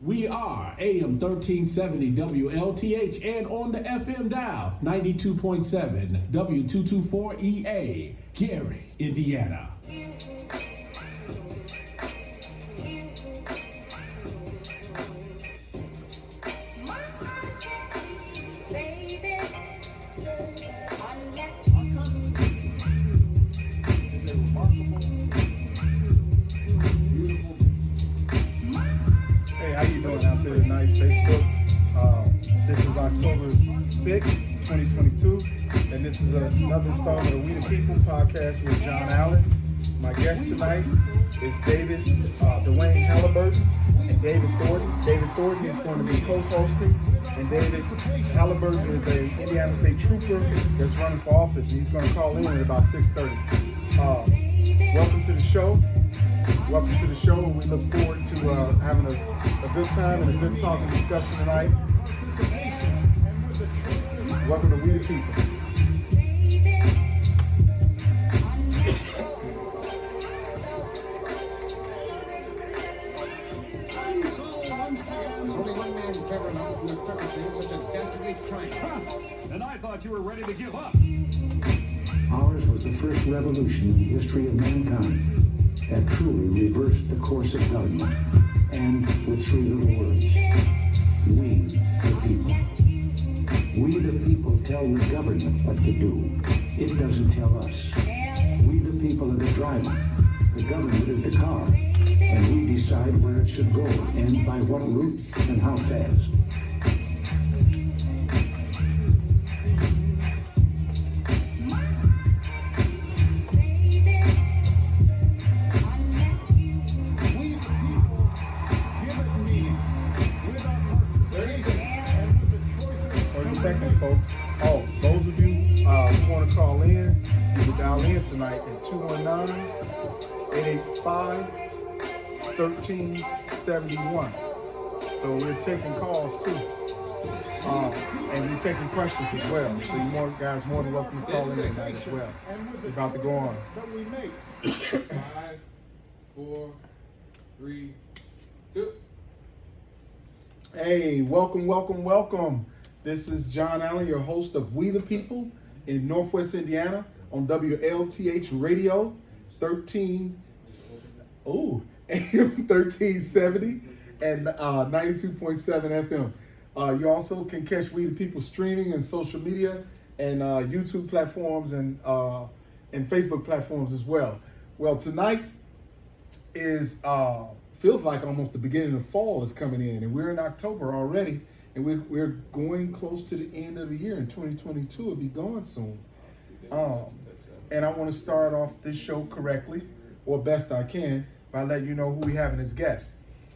We are AM 1370 WLTH and on the FM dial 92.7 W224EA, Gary, Indiana. Hey, how you doing out there tonight, Facebook? This is October 6th, 2022, and this is another installment of We the People podcast with John Allen. My guest tonight is Dwayne Halliburton and David Thornton. David Thornton is going to be co-hosting, and David Halliburton is an Indiana State Trooper that's running for office, and he's going to call in at about 6:30. Welcome to the show. Welcome to the show. We look forward to having a good time and a good talking discussion tonight. Welcome to We the People. There's only one man clever enough to perpetrate such a dastardly crime. And I thought you were ready to give up. Ours was the first revolution in the history of mankind that truly reversed the course of government, and with three little words: we the people. We the people tell the government what to do. It doesn't tell us. We the people are the driver. The government is the car, and we decide where it should go and by what route and how fast. Folks. Oh, those of you who want to call in, you can dial in tonight at 219-885-1371. So we're taking calls too. And we're taking questions as well. So you guys more than welcome to call in tonight as well. We're about to go on. 5, 4, 3, 2. Hey, welcome. This is John Allen, your host of We the People in Northwest Indiana on WLTH Radio, AM 1370 and 92.7 FM. You also can catch We the People streaming and social media and YouTube platforms and Facebook platforms as well. Well, tonight is feels like almost the beginning of fall is coming in, and we're in October already. And we're going close to the end of the year. In 2022, it'll be gone soon. And I want to start off this show correctly, or best I can, by letting you know who we have as guests.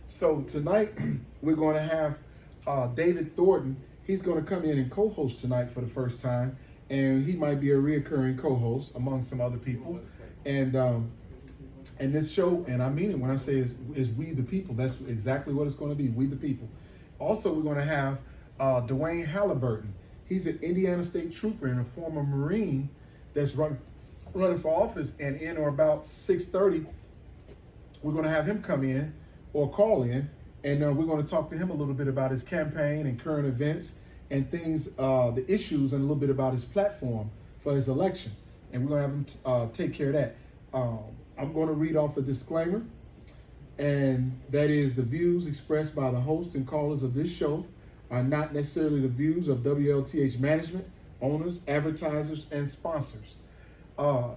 So tonight, we're going to have David Thornton. He's going to come in and co-host tonight for the first time. And he might be a reoccurring co-host among some other people. And this show, and I mean it when I say is We the People, that's exactly what it's going to be, We the People. Also, we're going to have Dwayne Halliburton. He's an Indiana State Trooper and a former Marine that's running for office. And in or about 6:30, we're going to have him come in or call in, and we're going to talk to him a little bit about his campaign and current events and things, the issues, and a little bit about his platform for his election. And we're going to have him take care of that. I'm going to read off a disclaimer. And that is, the views expressed by the host and callers of this show are not necessarily the views of WLTH management, owners, advertisers, and sponsors.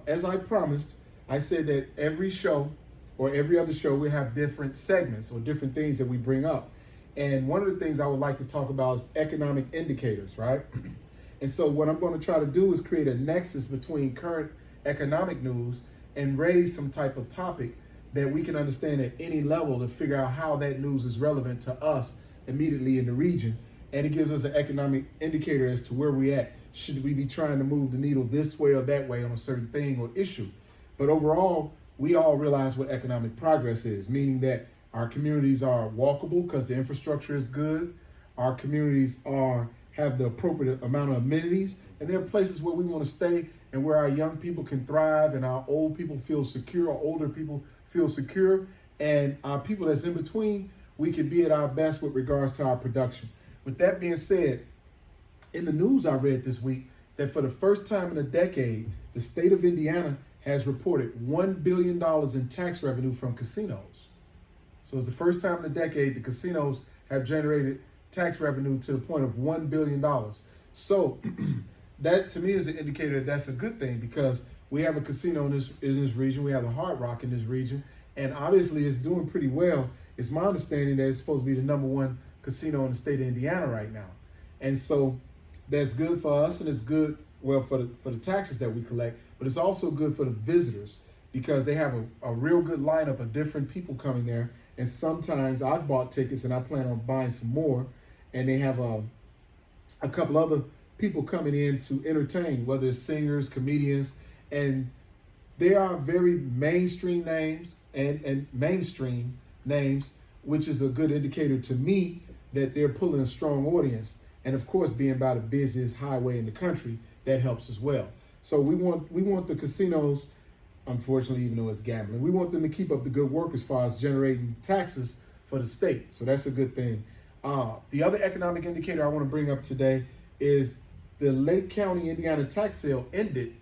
As I promised, I said that every show or every other show we have different segments or different things that we bring up. And one of the things I would like to talk about is economic indicators, right? And so what I'm going to try to do is create a nexus between current economic news and raise some type of topic that we can understand at any level to figure out how that news is relevant to us immediately in the region. And it gives us an economic indicator as to where we're at. Should we be trying to move the needle this way or that way on a certain thing or issue? But overall, we all realize what economic progress is, meaning that our communities are walkable because the infrastructure is good. Our communities have the appropriate amount of amenities, and there are places where we want to stay and where our young people can thrive and our old people feel secure, or older people feel secure, and our people that's in between we can be at our best with regards to our production. With that being said, in the news I read this week that for the first time in a decade, the state of Indiana has reported $1 billion in tax revenue from casinos. So it's the first time in a decade the casinos have generated tax revenue to the point of $1 billion. So that to me is an indicator that that's a good thing, because we have a casino in this region. We have the Hard Rock in this region, and obviously it's doing pretty well. It's my understanding that it's supposed to be the #1 casino in the state of Indiana right now. And so that's good for us, and it's good, well, for the taxes that we collect, but it's also good for the visitors, because they have a real good lineup of different people coming there. And sometimes I've bought tickets and I plan on buying some more, and they have a couple other people coming in to entertain, whether it's singers, comedians, and they are very mainstream names and mainstream names, which is a good indicator to me that they're pulling a strong audience. And of course, being by the busiest highway in the country, that helps as well. So we want the casinos, unfortunately, even though it's gambling, we want them to keep up the good work as far as generating taxes for the state. So that's a good thing. The other economic indicator I want to bring up today is the Lake County, Indiana tax sale ended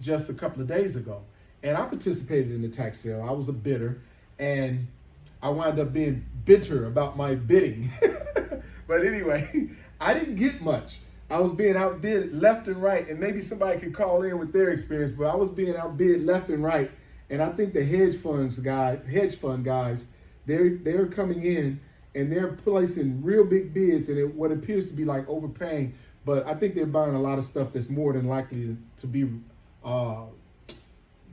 just a couple of days ago. And I participated in the tax sale. I was a bidder, and I wound up being bitter about my bidding. But anyway, I didn't get much. I was being outbid left and right, and maybe somebody could call in with their experience, but I was being outbid left and right. And I think the hedge fund guys, they're coming in and they're placing real big bids, and what appears to be like overpaying. But I think they're buying a lot of stuff that's more than likely to be the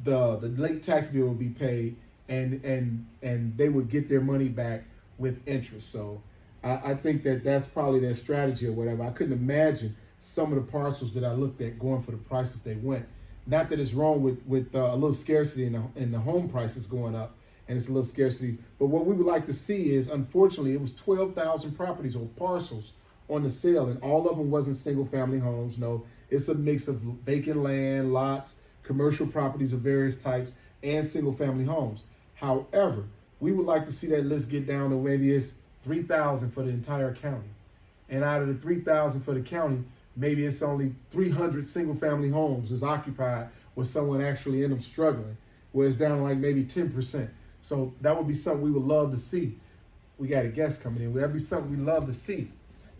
late tax bill will be paid, and they would get their money back with interest. So I think that's probably their strategy or whatever. I couldn't imagine some of the parcels that I looked at going for the prices they went. Not that it's wrong with a little scarcity in the home prices going up, and it's a little scarcity. But what we would like to see is, unfortunately, it was 12,000 properties or parcels on the sale, and all of them wasn't single-family homes. No, it's a mix of vacant land, lots, commercial properties of various types, and single-family homes. However, we would like to see that list get down to maybe it's 3,000 for the entire county. And out of the 3,000 for the county, maybe it's only 300 single-family homes is occupied with someone actually in them struggling, where it's down to like maybe 10%. So that would be something we would love to see. We got a guest coming in. That'd be something we love to see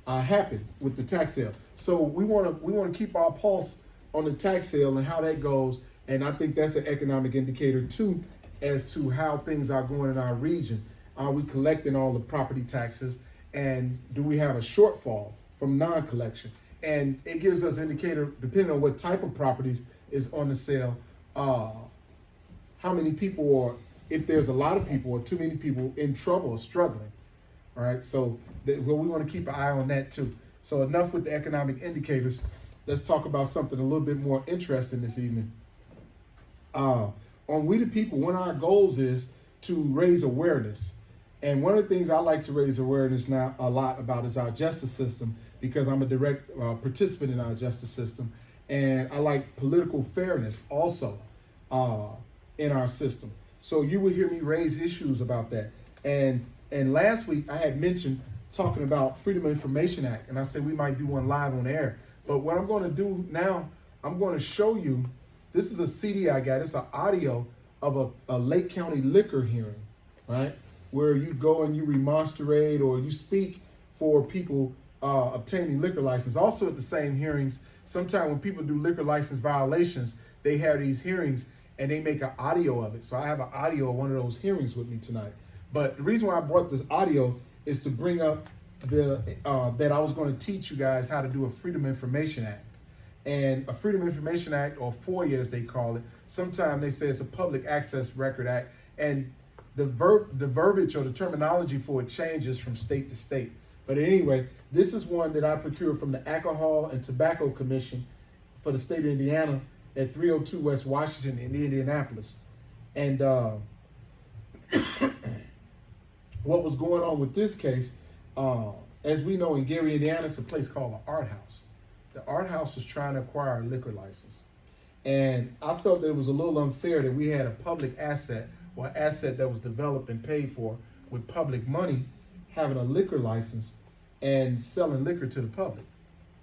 happen with the tax sale. So we want to keep our pulse on the tax sale and how that goes. And I think that's an economic indicator too, as to how things are going in our region. Are we collecting all the property taxes, and do we have a shortfall from non-collection? And it gives us an indicator, depending on what type of properties is on the sale, how many people, or if there's a lot of people or too many people in trouble or struggling. All right, so we want to keep an eye on that too. So enough with the economic indicators. Let's talk about something a little bit more interesting this evening. On We the People, one of our goals is to raise awareness. And one of the things I like to raise awareness now a lot about is our justice system, because I'm a direct participant in our justice system. And I like political fairness also in our system. So you will hear me raise issues about that. And last week I had mentioned talking about Freedom of Information Act, and I said we might do one live on air. But what I'm going to do now, I'm going to show you, this is a CD I got. It's an audio of a Lake County liquor hearing, right? Where you go and you remonstrate or you speak for people obtaining liquor license. Also at the same hearings, sometimes when people do liquor license violations, they have these hearings and they make an audio of it. So I have an audio of one of those hearings with me tonight. But the reason why I brought this audio is to bring up that I was going to teach you guys how to do a Freedom of Information Act. And a Freedom of Information Act, or FOIA as they call it, sometimes they say it's a Public Access Record Act. And the verbiage or the terminology for it changes from state to state. But anyway, this is one that I procured from the Alcohol and Tobacco Commission for the state of Indiana at 302 West Washington in Indianapolis. And what was going on with this case, as we know in Gary, Indiana, it's a place called the Art House. The Art House was trying to acquire a liquor license. And I felt that it was a little unfair that we had a public asset, or asset that was developed and paid for with public money having a liquor license and selling liquor to the public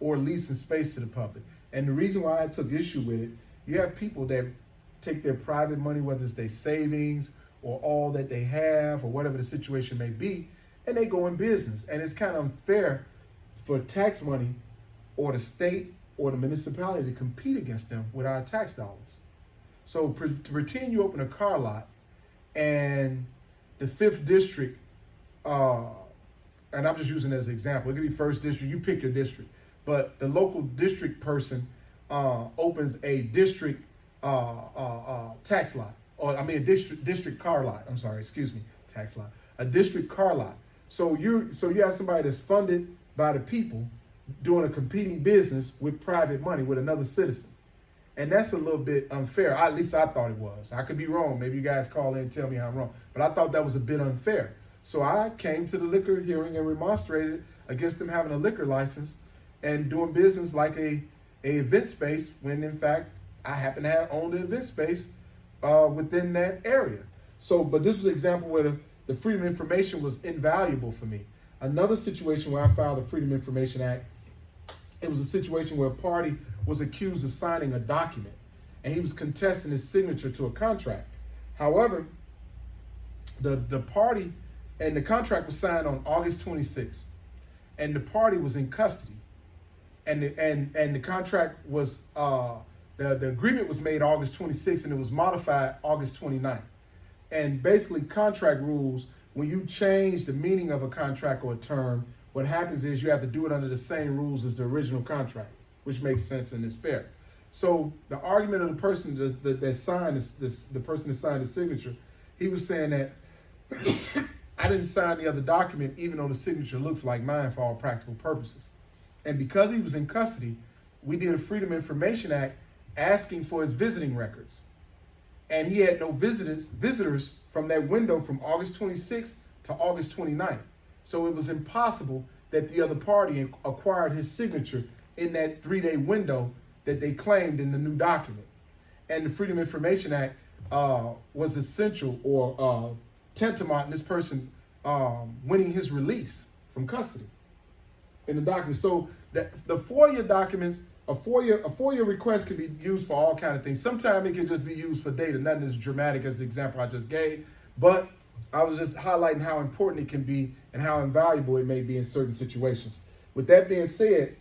or leasing space to the public. And the reason why I took issue with it, you have people that take their private money, whether it's their savings or all that they have or whatever the situation may be, and they go in business. And it's kind of unfair for tax money or the state or the municipality to compete against them with our tax dollars. So to pretend you open a car lot and the 5th district, and I'm just using it as an example, it could be 1st district, you pick your district, but the local district person opens a district tax lot, or I mean a district car lot. I'm sorry, excuse me, tax lot, a district car lot. So you have somebody that's funded by the people doing a competing business with private money with another citizen, and that's a little bit unfair. At least I thought it was. I could be wrong. Maybe you guys call in and tell me I'm wrong, but I thought that was a bit unfair. So I came to the liquor hearing and remonstrated against them having a liquor license and doing business like a event space when in fact I happen to own the event space within that area. So, but this was an example where the Freedom of Information was invaluable for me. Another situation where I filed the Freedom of Information Act, it was a situation where a party was accused of signing a document and he was contesting his signature to a contract. However, the party and the contract was signed on August 26th, and the party was in custody, and the contract was the agreement was made August 26th and it was modified August 29th. And basically, contract rules, when you change the meaning of a contract or a term, what happens is you have to do it under the same rules as the original contract, which makes sense and is fair. So the argument of the person that signed the person that signed the signature, he was saying that I didn't sign the other document, even though the signature looks like mine for all practical purposes. And because he was in custody, we did a Freedom of Information Act asking for his visiting records. And he had no visitors from that window from August 26th to August 29th. So it was impossible that the other party acquired his signature in that 3-day window that they claimed in the new document. And the Freedom of Information Act was essential or tantamount in this person winning his release from custody in the document. So the FOIA documents, a FOIA request can be used for all kinds of things. Sometimes it can just be used for data, nothing as dramatic as the example I just gave, but I was just highlighting how important it can be and how invaluable it may be in certain situations. With that being said,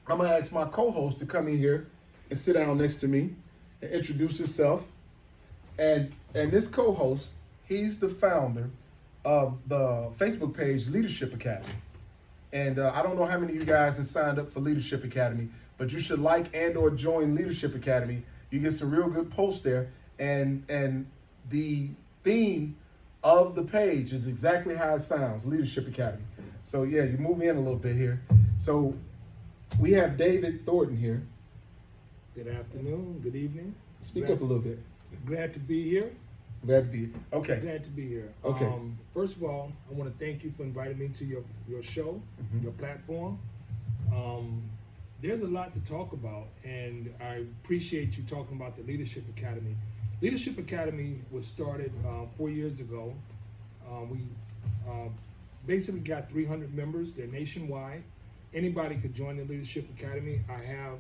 I'm gonna ask my co-host to come in here and sit down next to me and introduce himself. And this co-host, he's the founder of the Facebook page Leadership Academy. And I don't know how many of you guys have signed up for Leadership Academy, but you should like and or join Leadership Academy. You get some real good posts there. And the theme of the page is exactly how it sounds, Leadership Academy. So yeah, you move in a little bit here. So we have David Thornton here. Good afternoon, good evening. Speak up a little bit. Glad to be here. Glad to be here. Okay. Glad to be here. Okay. First of all, I want to thank you for inviting me to your show, your platform. There's a lot to talk about, and I appreciate you talking about the Leadership Academy. Leadership Academy was started 4 years ago. We basically got 300 members. They're nationwide. Anybody could join the Leadership Academy. I have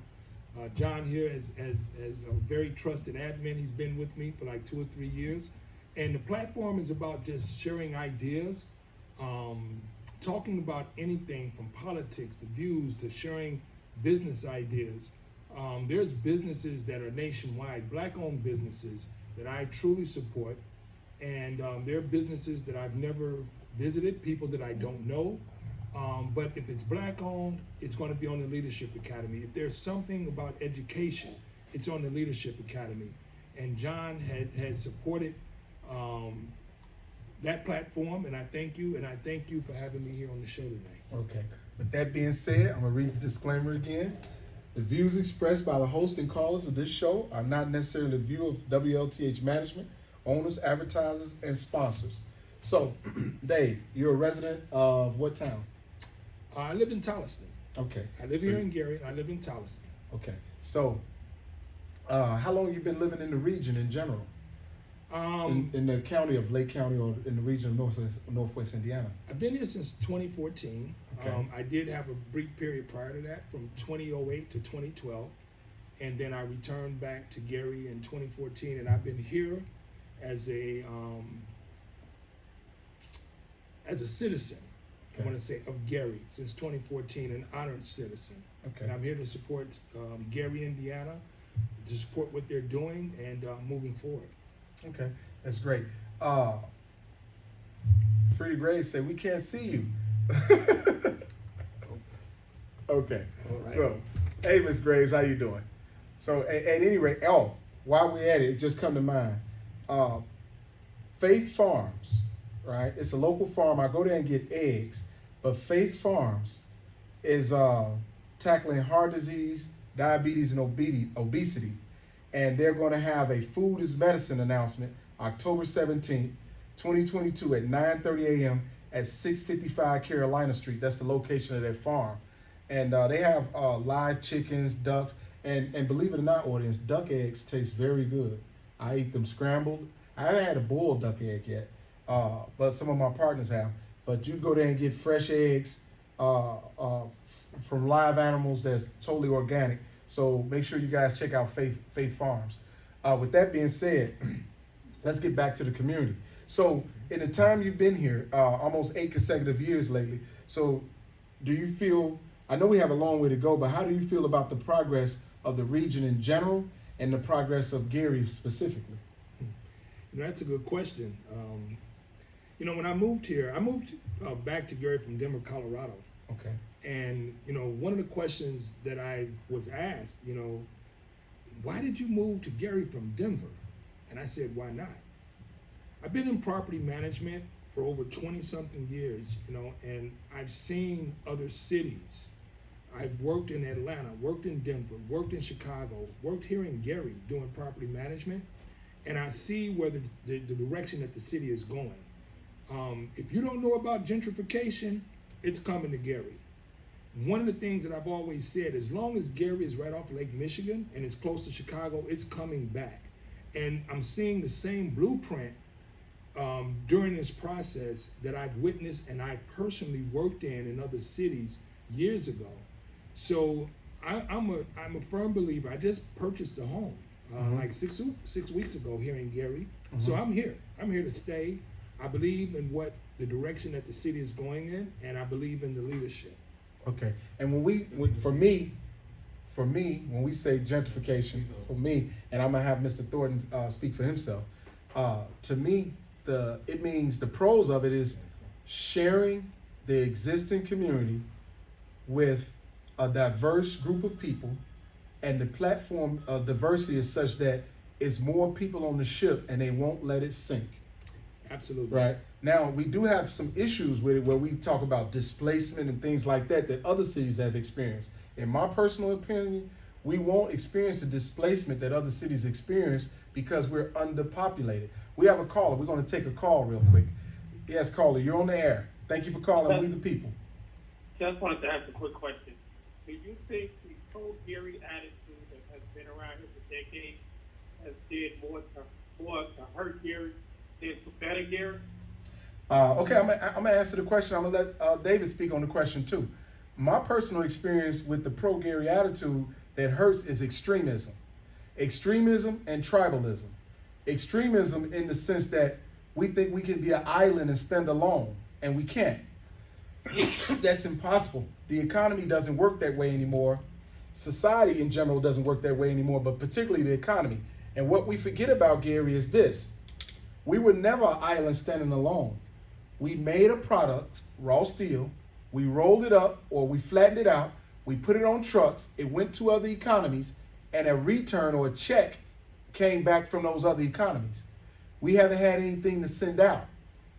John here as a very trusted admin. He's been with me for like 2 or 3 years. And the platform is about just sharing ideas, talking about anything from politics to views to sharing business ideas. There's businesses that are nationwide, Black-owned businesses that I truly support. And there are businesses that I've never visited, people that I don't know. But if it's Black-owned, it's going to be on the Leadership Academy. If there's something about education, it's on the Leadership Academy. And John had supported that platform, and I thank you, and I thank you for having me here on the show tonight. Okay. With that being said, I'm going to read the disclaimer again. The views expressed by the host and callers of this show are not necessarily the view of WLTH management, owners, advertisers, and sponsors. So, Dave, you're a resident of what town? I live in Tolliston. Okay. I live here in Gary. I live in Tolliston. Okay. So, how long have you been living in the region in general? in the county of Lake County or in the region of Northwest Indiana? I've been here since 2014. Okay. I did have a brief period prior to that, from 2008 to 2012, and then I returned back to Gary in 2014, and I've been here as a citizen. I want to say of Gary since 2014, an honored citizen. Okay. And I'm here to support Gary, Indiana, to support what they're doing and moving forward. Okay, that's great. Freddie Graves said we can't see you. Okay. All right. So, hey, Miss Graves, how you doing? So, at any rate, while we're at it just come to mind. Faith Farms, right? It's a local farm. I go there and get eggs, but Faith Farms is tackling heart disease, diabetes, and obesity. And they're going to have a Food is Medicine announcement October 17th, 2022 at 9:30 a.m. at 655 Carolina Street. That's the location of their farm. And they have live chickens, ducks, and believe it or not, audience, duck eggs taste very good. I eat them scrambled. I haven't had a boiled duck egg yet, but some of my partners have. But you go there and get fresh eggs from live animals that's totally organic. So make sure you guys check out Faith Farms. With that being said, let's get back to the community. So in the time you've been here, almost 8 consecutive years lately, so do you feel, I know we have a long way to go, but how do you feel about the progress of the region in general and the progress of Gary specifically? You know, that's a good question. You know, when I moved here, I moved back to Gary from Denver, Colorado. Okay. And, you know, one of the questions that I was asked, you know, why did you move to Gary from Denver? And I said, why not? I've been in property management for over 20-something years, you know, and I've seen other cities. I've worked in Atlanta, worked in Denver, worked in Chicago, worked here in Gary doing property management, and I see where the direction that the city is going. If you don't know about gentrification, it's coming to Gary. One of the things that I've always said, as long as Gary is right off Lake Michigan and it's close to Chicago, it's coming back. And I'm seeing the same blueprint during this process that I've witnessed and I've personally worked in other cities years ago. So I'm a firm believer. I just purchased a home like six weeks ago here in Gary. So I'm here to stay. I believe in what the direction that the city is going in, and I believe in the leadership. Okay. And for me, when we say gentrification, for me, and I'm gonna have Mr. Thornton speak for himself. To me, it means the pros of it is sharing the existing community with a diverse group of people, and the platform of diversity is such that it's more people on the ship, and they won't let it sink. Absolutely. Right. Now, we do have some issues with it where we talk about displacement and things like that other cities have experienced. In my personal opinion, we won't experience the displacement that other cities experience because we're underpopulated. We have a caller. We're going to take a call real quick. Yes, caller, you're on the air. Thank you for calling We the People. Just wanted to ask a quick question. Do you think the pro-Gary attitude that has been around here for decades has did more to hurt Gary than to better Gary? Okay, I'm gonna answer the question. I'm gonna let David speak on the question too. My personal experience with the pro-Gary attitude that hurts is extremism and tribalism. Extremism in the sense that we think we can be an island and stand alone, and we can't. That's impossible. The economy doesn't work that way anymore. Society in general doesn't work that way anymore, but particularly the economy. And what we forget about Gary is this: we were never an island standing alone. We made a product, raw steel, we rolled it up or we flattened it out, we put it on trucks, it went to other economies, and a return or a check came back from those other economies. We haven't had anything to send out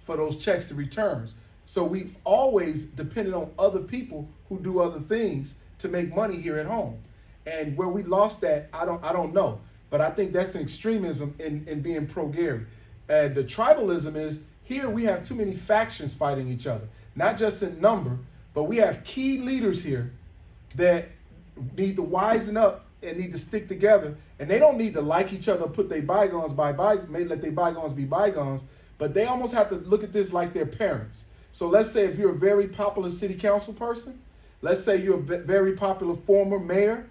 for those checks to returns. So we've always depended on other people who do other things to make money here at home. And where we lost that, I don't know. But I think that's an extremism in being pro-Gary. And the tribalism is, here we have too many factions fighting each other, not just in number, but we have key leaders here that need to wisen up and need to stick together. And they don't need to like each other, put their bygones let their bygones be bygones. But they almost have to look at this like their parents. So let's say if you're a very popular city council person, let's say you're a very popular former mayor,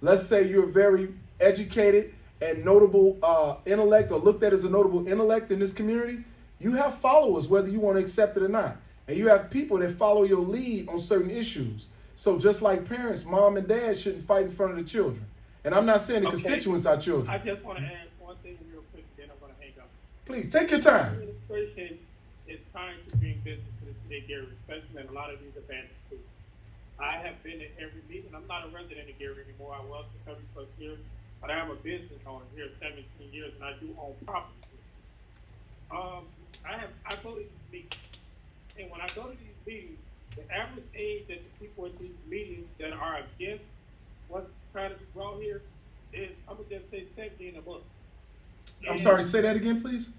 let's say you're a very educated and notable intellect, or looked at as a notable intellect in this community, you have followers whether you want to accept it or not. And you have people that follow your lead on certain issues. So just like parents, mom and dad shouldn't fight in front of the children. And I'm not saying the constituents are children. I just want to add one thing real quick, then I'm going to hang up. Please, take your time. Administration is trying to bring business to the city of Gary, especially in a lot of these abandoned schools. I have been at every meeting. I'm not a resident of Gary anymore. I was for 30+ years, but I am a business owner here 17 years, and I do own property. I go to these meetings, and when I go to these meetings, the average age that the people at these meetings that are against what's trying to be brought here is, I'm gonna just say 70 and above. I'm sorry, say that again, please.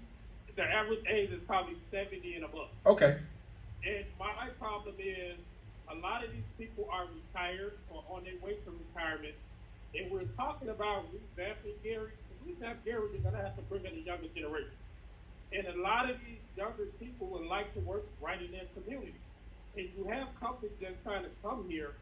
The average age is probably 70 and above. Okay. And my problem is a lot of these people are retired or on their way to retirement, and we're talking about revamping Gary. To revamp Gary, you're gonna have to bring in the younger generation. And a lot of these younger people would like to work right in their community. And you have companies that's trying to come here,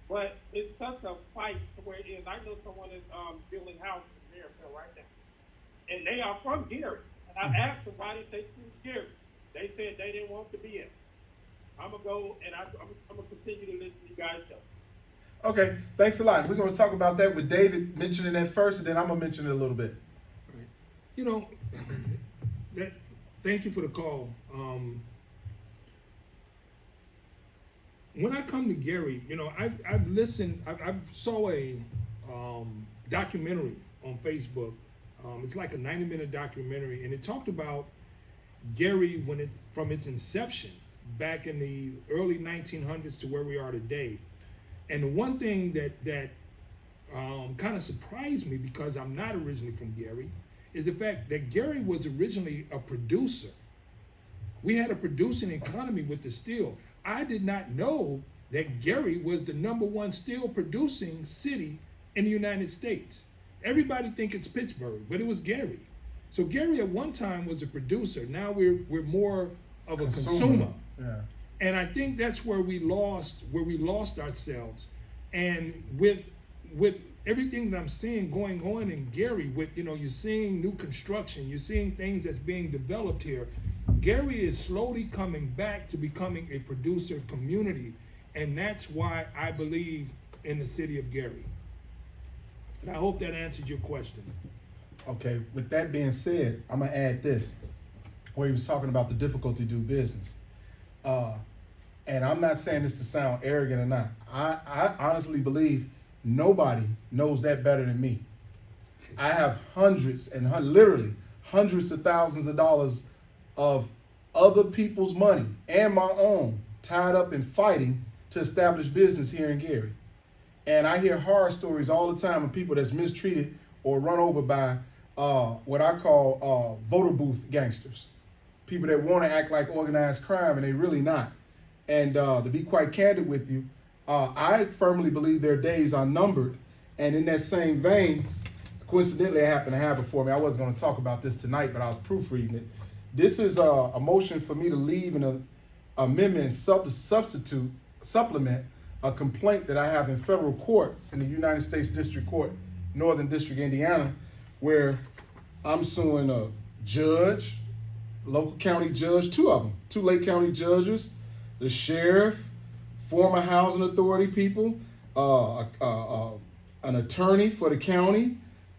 but it's such a fight to where it is. I know someone is building houses in Maryville right now, and they are from Gary. And I asked them why did they choose Gary. They said they didn't want to be in. I'm gonna go and I'm gonna continue to listen to you guys' show. Okay, thanks a lot. We're going to talk about that with David mentioning that first, and then I'm going to mention it a little bit. Right. You know, thank you for the call. When I come to Gary, you know, I've listened. I saw a documentary on Facebook. It's like a 90-minute documentary, and it talked about Gary from its inception back in the early 1900s to where we are today. And the one thing that kind of surprised me, because I'm not originally from Gary, is the fact that Gary was originally a producer. We had a producing economy with the steel. I did not know that Gary was the #1 steel producing city in the United States. Everybody think it's Pittsburgh, but it was Gary. So Gary at one time was a producer. Now we're more of a consumer. Yeah. And I think that's where we lost ourselves. And with everything that I'm seeing going on in Gary, with, you know, you're seeing new construction, you're seeing things that's being developed here. Gary is slowly coming back to becoming a producer community, and that's why I believe in the city of Gary. And I hope that answered your question. Okay, with that being said, I'm going to add this, where he was talking about the difficulty to do business. And I'm not saying this to sound arrogant or not. I honestly believe nobody knows that better than me. I have literally hundreds of thousands of dollars of other people's money and my own tied up in fighting to establish business here in Gary. And I hear horror stories all the time of people that's mistreated or run over by what I call voter booth gangsters. People that want to act like organized crime and they really not. And to be quite candid with you, I firmly believe their days are numbered. And in that same vein, coincidentally, it happened to have before me. I wasn't going to talk about this tonight, but I was proofreading it. This is a motion for me to leave an amendment and supplement a complaint that I have in federal court in the United States District Court, Northern District, Indiana, where I'm suing a judge, local county judge, two of them, two Lake County judges, the sheriff, former housing authority people, an attorney for the county,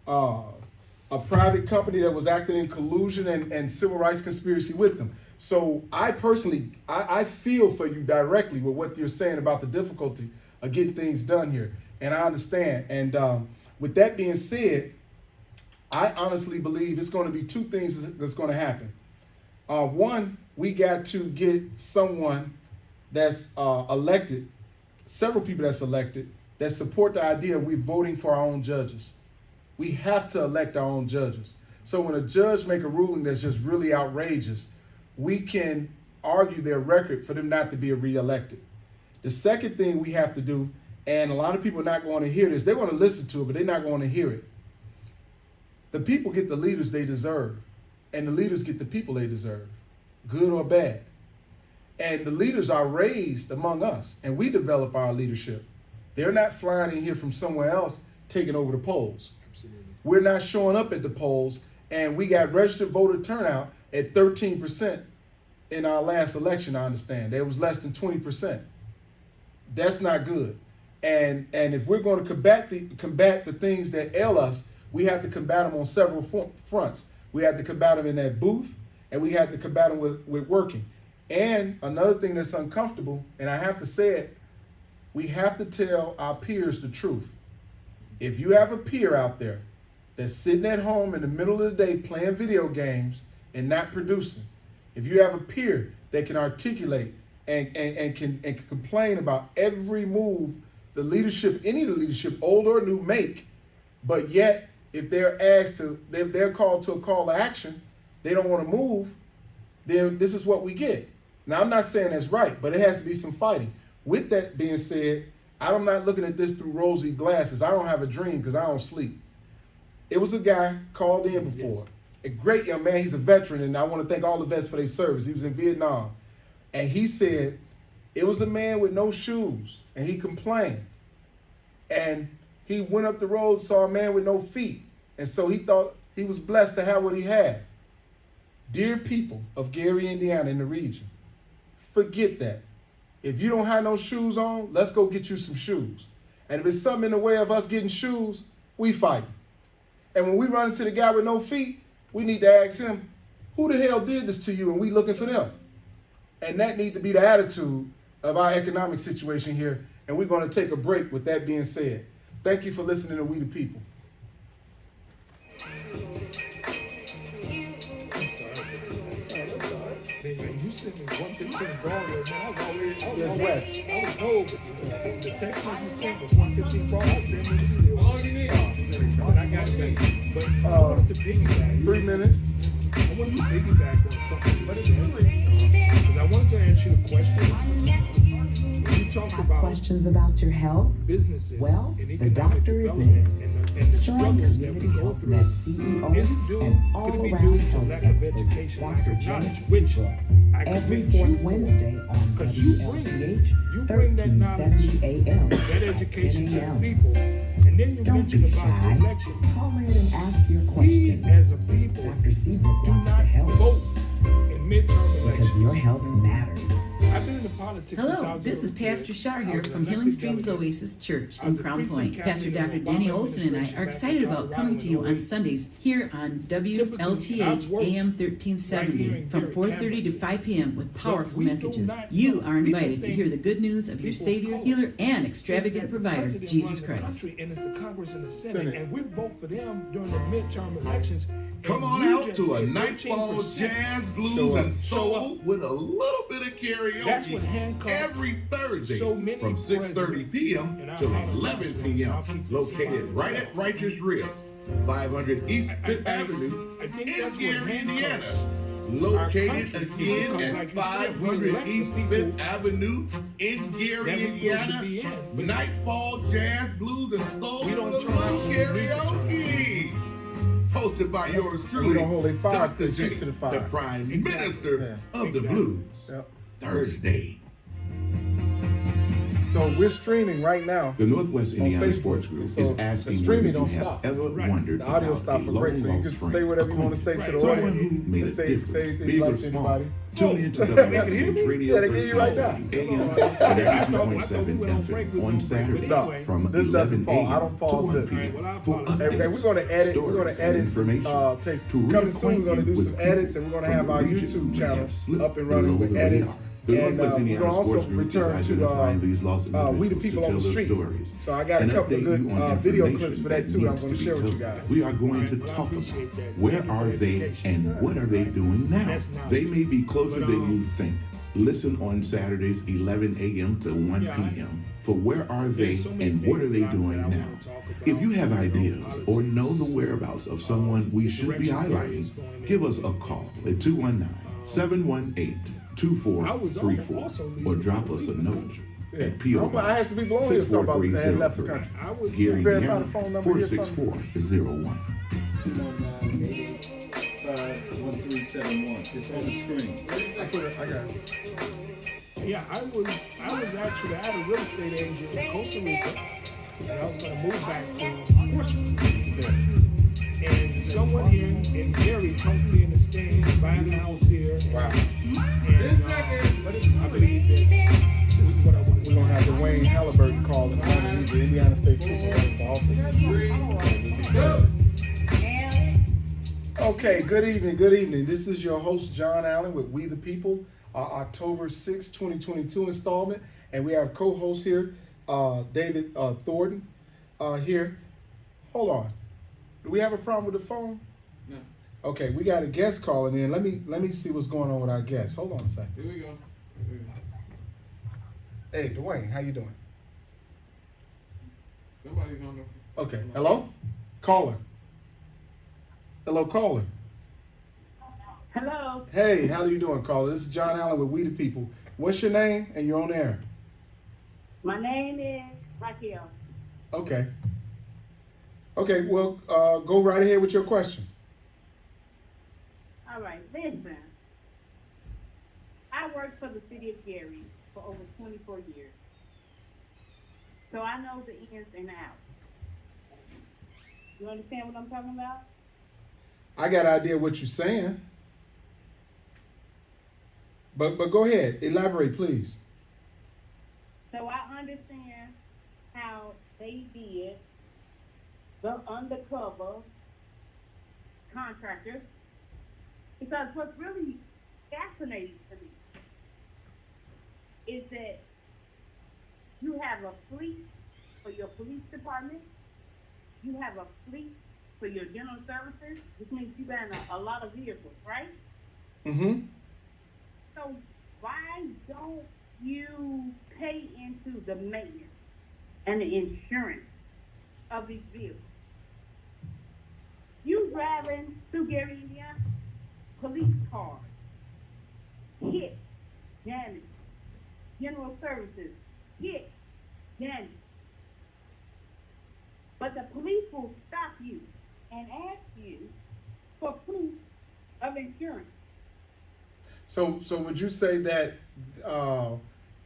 a private company that was acting in collusion and civil rights conspiracy with them. So I personally, I feel for you directly with what you're saying about the difficulty of getting things done here. And I understand. And with that being said, I honestly believe it's going to be two things that's going to happen. One, we got to get someone that's elected, several people that's elected, that support the idea of we voting for our own judges. We have to elect our own judges. So when a judge make a ruling that's just really outrageous, we can argue their record for them not to be reelected. The second thing we have to do and a lot of people are not going to hear this. They're going to listen to it, but they're not going to hear it. The people get the leaders they deserve, and the leaders get the people they deserve, good or bad. And the leaders are raised among us, and we develop our leadership. They're not flying in here from somewhere else, taking over the polls. Absolutely. We're not showing up at the polls, and we got registered voter turnout at 13% in our last election, I understand. There was less than 20%. That's not good. And if we're going to combat the things that ail us, we have to combat them on several fronts. We have to combat them in that booth, and we have to combat them with working. And another thing that's uncomfortable, and I have to say it, we have to tell our peers the truth. If you have a peer out there that's sitting at home in the middle of the day playing video games and not producing, if you have a peer that can articulate and can complain about every move the leadership, any of the leadership, old or new, make, but yet if they're called to a call to action, they don't want to move, then this is what we get. Now, I'm not saying that's right, but it has to be some fighting. With that being said, I'm not looking at this through rosy glasses. I don't have a dream because I don't sleep. It was a guy called in before, a great young man. He's a veteran, and I want to thank all the vets for their service. He was in Vietnam, and he said it was a man with no shoes, and he complained. And he went up the road, saw a man with no feet, and so he thought he was blessed to have what he had. Dear people of Gary, Indiana, in the region, forget that. If you don't have no shoes on, let's go get you some shoes. And if it's something in the way of us getting shoes, we fight. And when we run into the guy with no feet, we need to ask him, who the hell did this to you? And we looking for them. And that needs to be the attitude of our economic situation here. And we're going to take a break with that being said. Thank you for listening to We the People. Man, you sent me 115 Broadway, man. I was told, but the text message you sent was 115 Broadway. Then it's still. All you need. But I got it back. But I wanted to piggyback. 3 minutes. I wanted to piggyback on something you said. Because I wanted to ask you a question. You talked about questions about your health? businesses. Well, and the economic doctor is development in. and the Join struggles that we Community go Health through. Net CEO Is it due, and could it be all-around due to health lack of expert, education, lack Dr. of James knowledge, which Seabrook, I every commend you fourth for. Wednesday on 'Cause WLTH, you bring that knowledge, 1370 AM that at education 10 to the a.m. people, and then you Don't mention be about shy. the election. Call in and ask your We questions. as a people Dr. Seabrook do wants to not help vote in midterm because elections. your health matters. I've been in politics since I Hello, was this a is Pastor Shar I here was an from Healing elected Streams delegate. Oasis Church I in was a Crown precinct Point. captain Pastor in the Dr. Obama Danny Olson and I administration are back excited in about Colorado coming to in you on 08. Sundays here on WLTH worked AM right here 1370 in from Gary 4:30 to Campus. 5 p.m. with powerful we do messages. not You know. are People invited to think hear the good news of your people Savior, of color Healer, and think extravagant that the provider, president Jesus runs the Christ. country, and it's the Congress and the Senate, Senate. and we vote for them during the midterm elections. Come and on you out just to a said nightfall 13%. jazz, blues, Show up. and Show soul up. with a little bit of That's what karaoke handcuffed every Thursday so many from 6:30 p.m. and I till had a 11 so p.m. I'll keep this Located in mind. right at Righteous Ribs, 500 East Fifth Avenue I think in that's what Gary, Indiana. handcuffs Located country, again because at like you said, we 500 elect the East people Fifth Avenue in that Gary, we supposed to Indiana. be in. But Nightfall jazz, blues, and soul We with don't a turn out little when we need to turn out. karaoke. Hosted by yours We truly, don't hold they fire, Dr. they J, shoot to the the fire. Prime Exactly. Minister of the Exactly. Blues. Yep. Thursday. So we're streaming right now. The Northwest Indiana Facebook. Sports Group So is the asking streaming whether you don't have stop. ever Right. wondered The audio about stop a for break, so you long-lost can friend, say whatever you want to say to the Right. someone audience. who made a Say difference, anything big you or like to small. anybody. Tune into They can hear WTP me? Radio Yeah, they can hear you right now. 1370 AM I thought we 92.7 went on break, we FM was on on break, Saturday but anyway. from This doesn't 11 pause. I AM don't to pause 1 this. PM All right, well, I for apologize. And we're gonna edit. We're gonna stories, edit and some information tapes. to Coming soon, we're gonna do reacquaint you some with edits, and we're gonna people have our from the region YouTube who channel have slipped up and running with below the edits. radar. The And Northwest we're Indiana gonna also Sports Group return is to identifying these lost We the individuals People to on the tell their Street. stories So I got a and couple of update good you on video information clips for that that too. I'm needs gonna to be share with you told. guys. We are going to Well, I talk appreciate about that. where Thank you are for they education. and what are they doing now. That's knowledge. They may be closer But, than you think. Listen on Saturdays 11 a.m. to 1 Yeah, I- p.m. for where are they There's so many and what are things they that I doing wanna now. talk about, If you have you know, ideas or politics, know the whereabouts of someone we the should be direction Gary highlighting, is going in. give us a call at 219-718-2434 or drop us a note Yeah. at P.O. I had some people on here talking about they had left the country. I was Gary, verify Indiana, the phone number here from me. 46401. 219-885-1371. It's on the screen. I got it. Yeah, I was actually, I had a real estate agent in Costa Rica, and I was going to move back to Portugal. And someone here in Gary talked to me in the stand, buying a house here. Wow. And I believe that this is what I want to We're do. gonna have Dwayne Halliburton call in the morning. He's the Indiana State Trooper running for office. Okay, good evening, good evening. This is your host, John Allen, with We the People, October 6, 2022 installment. And we have co-host here, David Thornton, here. Hold on. Do we have a problem with the phone? No. Okay, we got a guest calling in. Let me see what's going on with our guest. Hold on a second. Here we go. Hey, Dwayne, how you doing? Somebody's on the. Okay, hello? Caller. Hello, caller. Hello. Hey, how are you doing, caller? This is John Allen with We the People. What's your name? And you're on air. My name is Raquel. Okay. Okay, well, go right ahead with your question. All right, listen. I worked for the city of Gary for over 24 years. So I know the ins and outs. You understand what I'm talking about? I got an idea what you're saying. But go ahead. Elaborate, please. So I understand how they did the undercover contractors, because what's really fascinating to me is that you have a fleet for your police department, you have a fleet for your general services, which means you got a lot of vehicles, right? Mm-hmm. So why don't you pay into the maintenance and the insurance of these vehicles? You driving through Gary, Indiana, police cars, hit, damage, general services, hit, damage. But the police will stop you and ask you for proof of insurance. So would you say that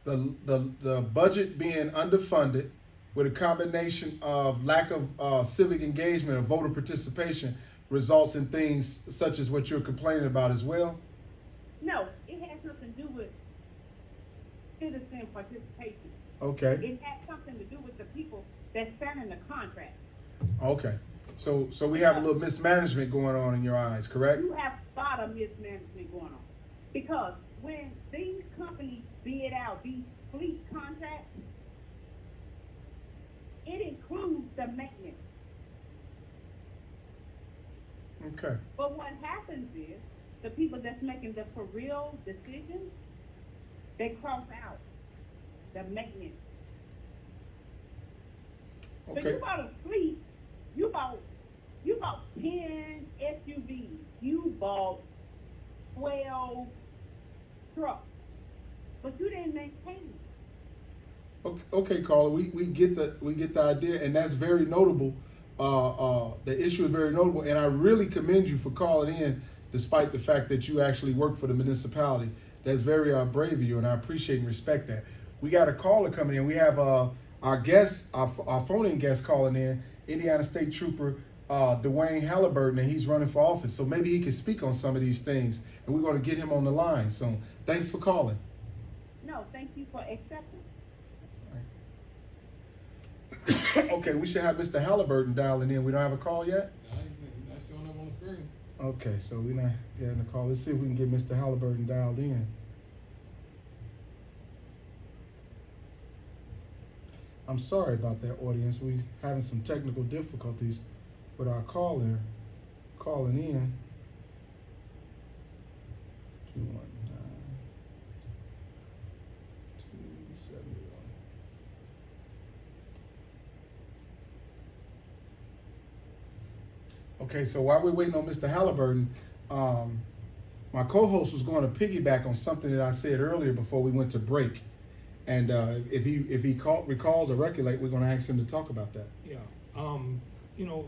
the budget being underfunded with a combination of lack of civic engagement or voter participation results in things such as what you're complaining about as well? No, it has nothing to do with citizen participation. Okay. It has something to do with the people that signing the contract. Okay. So we have a little mismanagement going on in your eyes, correct? You have a lot of mismanagement going on. Because when these companies bid out these fleet contracts, it includes the maintenance. Okay. But what happens is, the people that's making the for real decisions, they cross out the maintenance. Okay. So you bought a fleet, you bought 10 SUVs, you bought 12 trucks, but you didn't maintain it. Okay, caller, we get the idea, and that's very notable. The issue is very notable, and I really commend you for calling in, despite the fact that you actually work for the municipality. That's very brave of you, and I appreciate and respect that. We got a caller coming in. We have our guest, our phone-in guest calling in, Indiana State Trooper Dwayne Halliburton, and he's running for office. So maybe he can speak on some of these things, and we're going to get him on the line soon. Thanks for calling. No, thank you for accepting. Okay, we should have Mr. Halliburton dialing in. We don't have a call yet? Not showing up on the screen. Okay, so we're not getting a call. Let's see if we can get Mr. Halliburton dialed in. I'm sorry about that, audience. We're having some technical difficulties with our caller calling in. 219-271. Okay, so while we're waiting on Mr. Halliburton, my co-host was going to piggyback on something that I said earlier before we went to break. And if he recalls or recollect, we're going to ask him to talk about that. Yeah. You know,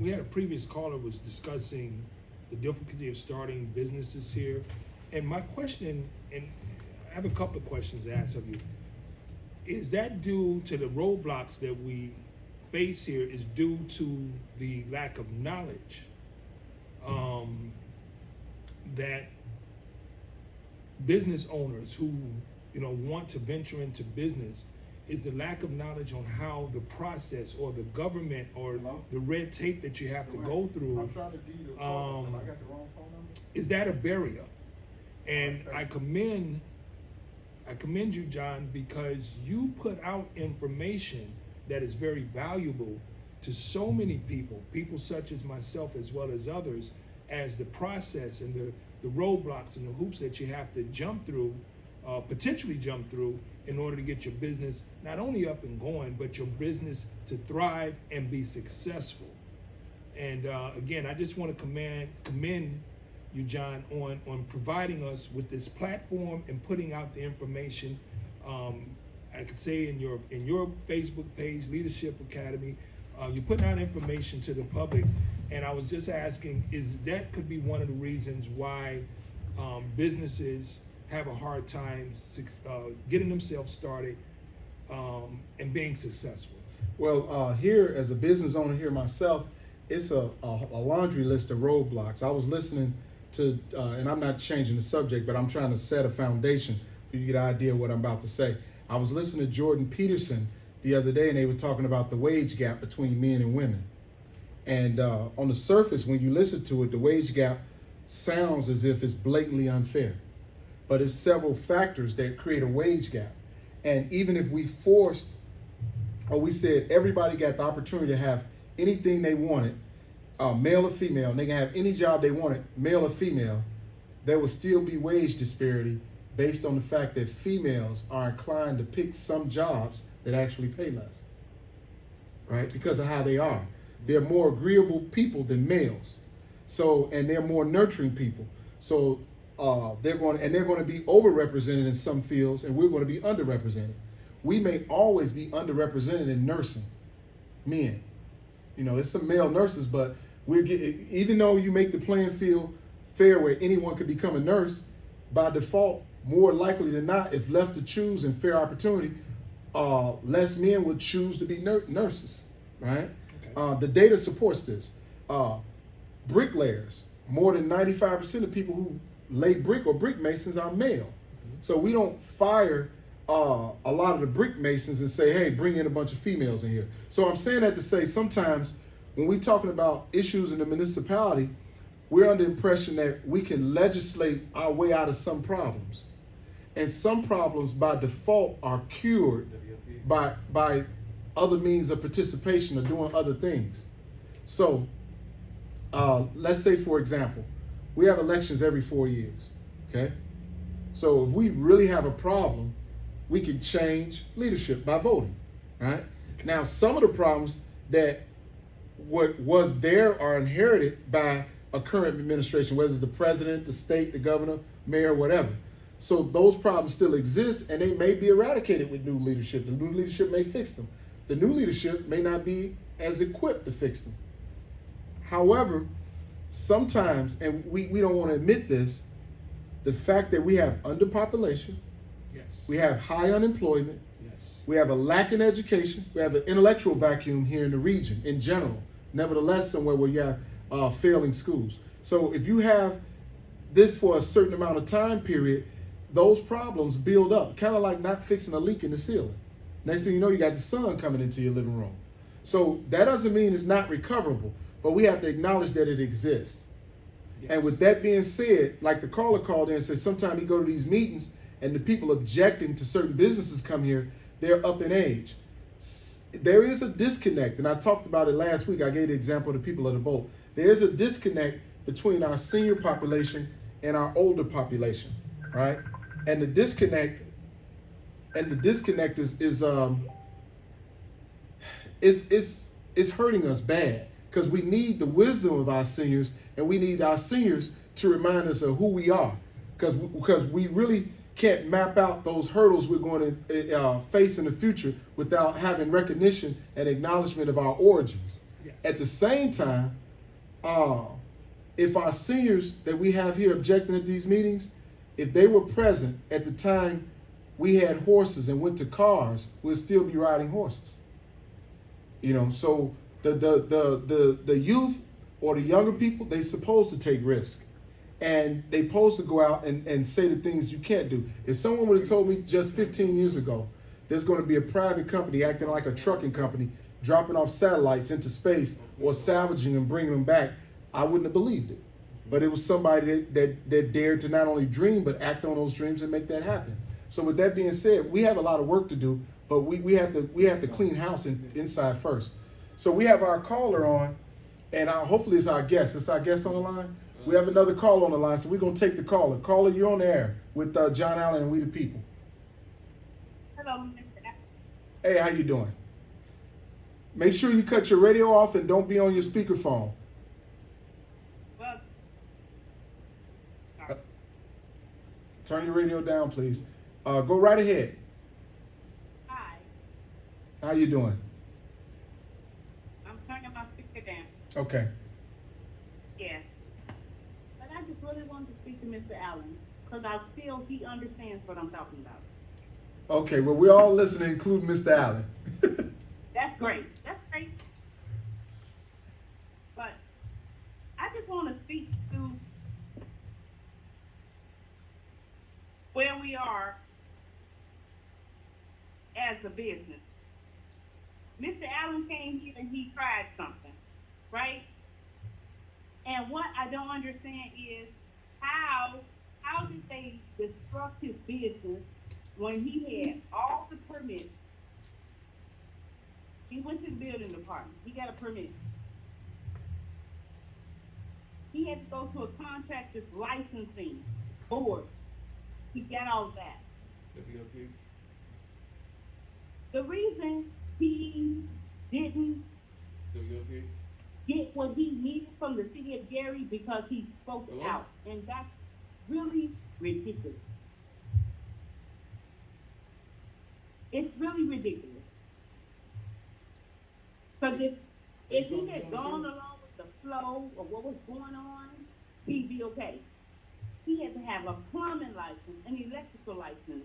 we had a previous caller was discussing the difficulty of starting businesses here. And my question, and I have a couple of questions to ask of you. Is that due to the roadblocks that we face here is due to the lack of knowledge that business owners who, you know, want to venture into business, is the lack of knowledge on how the process or the government or the red tape that you have to go through, I'm trying to give you the phone number. I got the wrong phone number. is that a barrier? And I commend you, John, because you put out information that is very valuable to so many people such as myself as well as others, as the process and the roadblocks and the hoops that you have to jump through, potentially jump through, in order to get your business not only up and going, but your business to thrive and be successful. And again, I just want to commend you, John, on providing us with this platform and putting out the information. I could say in your Facebook page, Leadership Academy, you're putting out information to the public. And I was just asking, is that could be one of the reasons why businesses have a hard time getting themselves started and being successful? Well, here as a business owner here myself, it's a laundry list of roadblocks. I was listening to, and I'm not changing the subject, but I'm trying to set a foundation for you to get an idea of what I'm about to say. I was listening to Jordan Peterson the other day, and they were talking about the wage gap between men and women. And on the surface, when you listen to it, the wage gap sounds as if it's blatantly unfair. But it's several factors that create a wage gap. And even if we forced, or we said everybody got the opportunity to have anything they wanted, male or female, and they can have any job they wanted, male or female, there will still be wage disparity based on the fact that females are inclined to pick some jobs that actually pay less, right? Because of how they are. They're more agreeable people than males. So, and they're more nurturing people. So they're going to be overrepresented in some fields, and we're going to be underrepresented. We may always be underrepresented in nursing, men. You know, it's some male nurses, but even though you make the playing field fair where anyone could become a nurse, by default, more likely than not, if left to choose in fair opportunity, less men would choose to be nurses, right? Okay. The data supports this. Bricklayers, more than 95% of people who lay brick or brick masons are male. Mm-hmm. So we don't fire a lot of the brick masons and say, hey, bring in a bunch of females in here. So I'm saying that to say sometimes when we're talking about issues in the municipality, we're under the impression that we can legislate our way out of some problems. And some problems by default are cured by other means of participation or doing other things. So let's say, for example, we have elections every 4 years, okay? So if we really have a problem, we can change leadership by voting, right? Now, some of the problems that was there are inherited by a current administration, whether it's the president, the state, the governor, mayor, whatever. So those problems still exist, and they may be eradicated with new leadership. The new leadership may fix them. The new leadership may not be as equipped to fix them. However, sometimes, and we don't want to admit this, the fact that we have underpopulation, yes, we have high unemployment, yes, we have a lack in education, we have an intellectual vacuum here in the region in general, nevertheless somewhere where you have failing schools. So if you have this for a certain amount of time period, those problems build up, kind of like not fixing a leak in the ceiling. Next thing you know, you got the sun coming into your living room. So that doesn't mean it's not recoverable, but we have to acknowledge that it exists. Yes. And with that being said, like the caller called in and said, sometimes you go to these meetings and the people objecting to certain businesses come here, they're up in age. There is a disconnect, and I talked about it last week. I gave the example of the people of the boat. There is a disconnect between our senior population and our older population, right? And the disconnect is hurting us bad, because we need the wisdom of our seniors, and we need our seniors to remind us of who we are, because we really can't map out those hurdles we're going to face in the future without having recognition and acknowledgement of our origins. Yes. At the same time, if our seniors that we have here objecting at these meetings, if they were present at the time we had horses and went to cars, we'll still be riding horses. You know, so the youth or the younger people, they supposed to take risks. And they supposed to go out and say the things you can't do. If someone would have told me just 15 years ago, there's going to be a private company acting like a trucking company, dropping off satellites into space or salvaging and bringing them back, I wouldn't have believed it. But it was somebody that dared to not only dream, but act on those dreams and make that happen. So with that being said, we have a lot of work to do, but we have to clean house inside first. So we have our caller on, and hopefully it's our guest. It's our guest on the line. We have another caller on the line, so we're going to take the caller. Caller, you're on the air with John Allen and We the People. Hello, Mr. Allen. Hey, how you doing? Make sure you cut your radio off and don't be on your speakerphone. Well, Turn your radio down, please. Go right ahead. hi. How you doing? I'm turning my speaker down. Okay. Yes. But I just really wanted to speak to Mr. Allen because I feel he understands what I'm talking about. Okay, well, we're all listening, including Mr. Allen. That's great. That's great. But I just want to speak to where we are as a business. Mr. Allen came here and he tried something, right? And what I don't understand is how did they destruct his business when he had all the permits? He went to the building department. He got a permit. He had to go to a contractor's licensing board. He got all that. WTP. The reason he didn't WTP. get what he needed from the city of Gary because he spoke out, and that's really ridiculous. It's really ridiculous. Because if he had gone along with the flow of what was going on, he'd be okay. He had to have a plumbing license, an electrical license,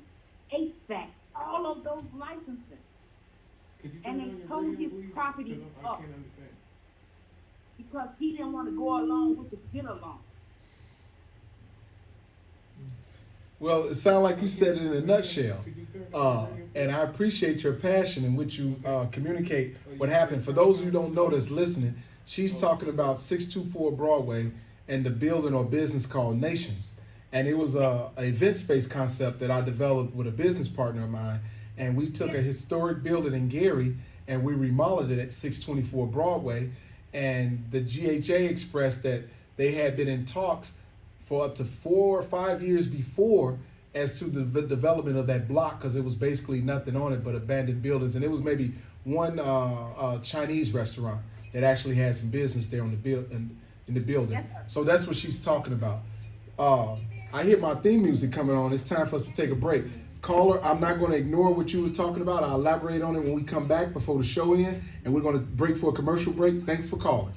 HVAC, all of those licenses. Could you And turn they on your told radio, his please? property 'Cause I up can't understand. because he didn't want to go along with the get along. Well, it sounds like you said it in a nutshell. And I appreciate your passion in which you communicate what happened. For those who don't know that's listening, she's talking about 624 Broadway and the building or business called Nations. And it was a event space concept that I developed with a business partner of mine. And we took a historic building in Gary and we remodeled it at 624 Broadway. And the GHA expressed that they had been in talks for up to 4 or 5 years before as to the development of that block, because it was basically nothing on it but abandoned buildings. And it was maybe one Chinese restaurant that actually had some business there on the in the building. Yes, so that's what she's talking about. I hear my theme music coming on. It's time for us to take a break. Caller, I'm not going to ignore what you were talking about. I'll elaborate on it when we come back before the show ends, and we're going to break for a commercial break. Thanks for calling.